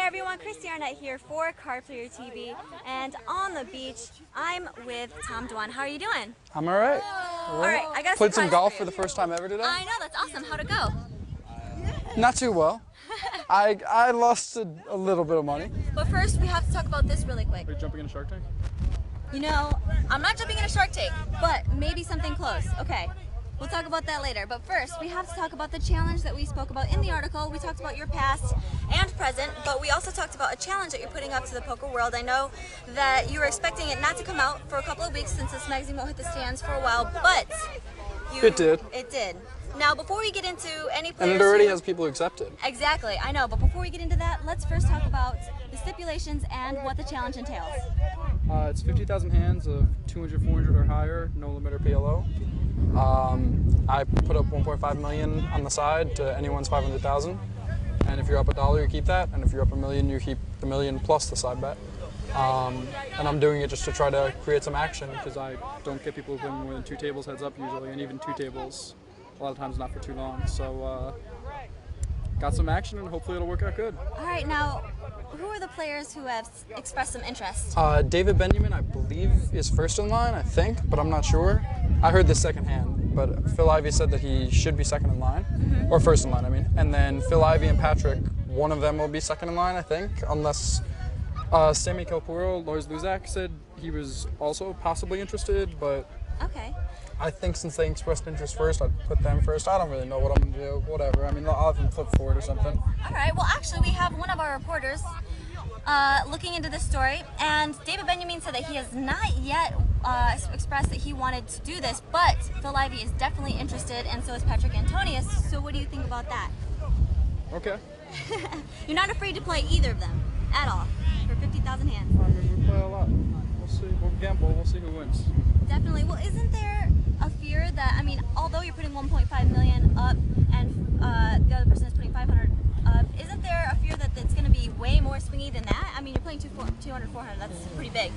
everyone, Christy Arnett here for Card Player TV, and on the beach, I'm with Durrrr Dwan. How are you doing? I'm all right. All right, I got a Played some golf for for the first time ever today. I know, that's awesome. How'd it go? Not too well. I lost a little bit of money. But first, we have to talk about this really quick. Are you jumping in a Shark Tank? You know, I'm not jumping in a Shark Tank, but maybe something close. Okay, we'll talk about that later. But first, we have to talk about the challenge that we spoke about in the article. We talked about your past and present, but we also talked about a challenge that you're putting up to the poker world. I know that you were expecting it not to come out for a couple of weeks since this magazine won't hit the stands for a while, but It did. It did. Now, before we get into any players... And it already has people accepted. Exactly, I know. But before we get into that, let's first talk about the stipulations and what the challenge entails. It's 50,000 hands of 200, 400 or higher, no limit or PLO. I put up 1.5 million on the side to anyone's 500,000. And if you're up $1, you keep that. And if you're up $1 million, you keep the million plus the side bet. And I'm doing it just to try to create some action because I don't get people who win more than 2 tables heads up usually, and even 2 tables a lot of times not for too long. So got some action and hopefully it'll work out good. All right, now who are the players who have expressed some interest? David Benjamin, I believe, is first in line, I think, but I'm not sure. I heard this secondhand, but Phil Ivey said that he should be second in line, or first in line, I mean. And then Phil Ivey and Patrick, one of them will be second in line, I think, unless Sammy Kelpuro, Lars Luzak, said he was also possibly interested, but okay. I think since they expressed interest first, I'd put them first. I don't really know what I'm going to do, whatever. I mean, I'll have them flip forward or something. All right, well, actually, we have one of our reporters looking into this story, and David Benjamin said that he has not yet expressed that he wanted to do this, but Phil Ivey is definitely interested, and so is Patrick Antonius. So what do you think about that? Okay. You're not afraid to play either of them at all for 50,000 hands? I mean, we play a lot. We'll see. We'll gamble. We'll see who wins. Definitely. Well, isn't there a fear that, I mean, although you're putting 1.5 million up and the other person is putting 500 up, isn't there a fear that it's going to be way more swingy than that? I mean, you're playing 200, 400. That's pretty big.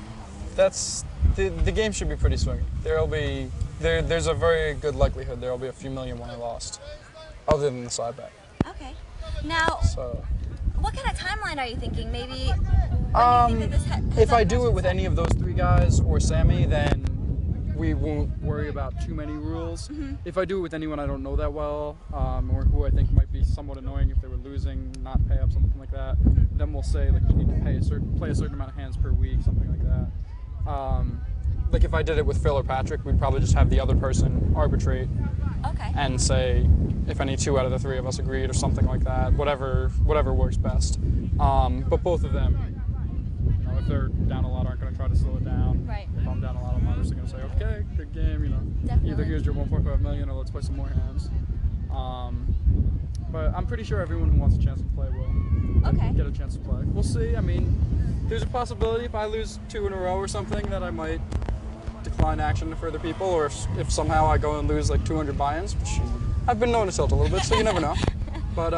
That's the game should be pretty swingy. There's a very good likelihood there will be a few million when I lost, other than the side bet. Okay. Now, so what kind of timeline are you thinking? Maybe when you think that this if I do it with any of those 3 guys or Sammy, then we won't worry about too many rules. If I do it with anyone I don't know that well, or who I think might be somewhat annoying if they were losing, not pay up, something like that, then we'll say like you need to play a certain amount of hands per week, something like that. Like if I did it with Phil or Patrick, we'd probably just have the other person arbitrate and say if any 2 out of the 3 of us agreed or something like that, whatever works best. But both of them, you know, if they're down a lot, aren't going to try to slow it down. Right. If I'm down a lot, I'm obviously going to say, okay, good game, you know. Definitely. Either here's your 1.5 million or let's play some more hands. But I'm pretty sure everyone who wants a chance to play will get a chance to play. We'll see. I mean, there's a possibility if I lose 2 in a row or something that I might decline action to further people, or if somehow I go and lose like 200 buy-ins, which I've been known to tilt a little bit, so you never know. But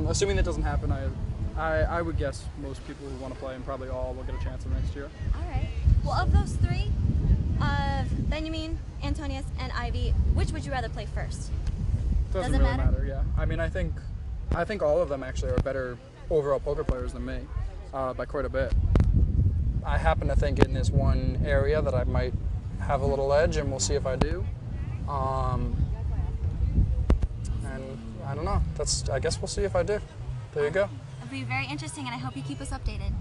assuming that doesn't happen, I would guess most people who want to play, and probably all, will get a chance in next year. All right. Well, of those 3, of Benjamin, Antonius, and Ivey, which would you rather play first? Doesn't really matter. Yeah. I mean, I think all of them actually are better overall poker players than me, by quite a bit. I happen to think in this one area that I might have a little edge, and we'll see if I do. And I don't know. I guess we'll see if I do. There you go. It'll be very interesting, and I hope you keep us updated.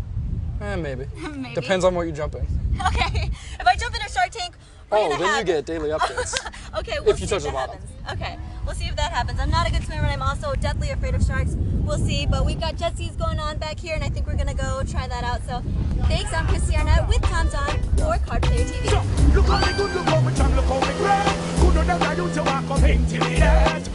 Maybe. Maybe. Depends on what you jump in. Okay. If I jump in a Shark Tank, you get daily updates. Okay, we'll if you see touch if the that bottom. happens. Okay, we'll see if that happens. I'm not a good swimmer, and I'm also deathly afraid of sharks. We'll see, but we've got jet skis going on back here, and I think we're gonna go try that out. So, thanks. I'm Christy Arnett with Durrrr Dwan for Card Player TV. Look how me good, look how me strong, look how me great. Good on the you to walk up into the edge.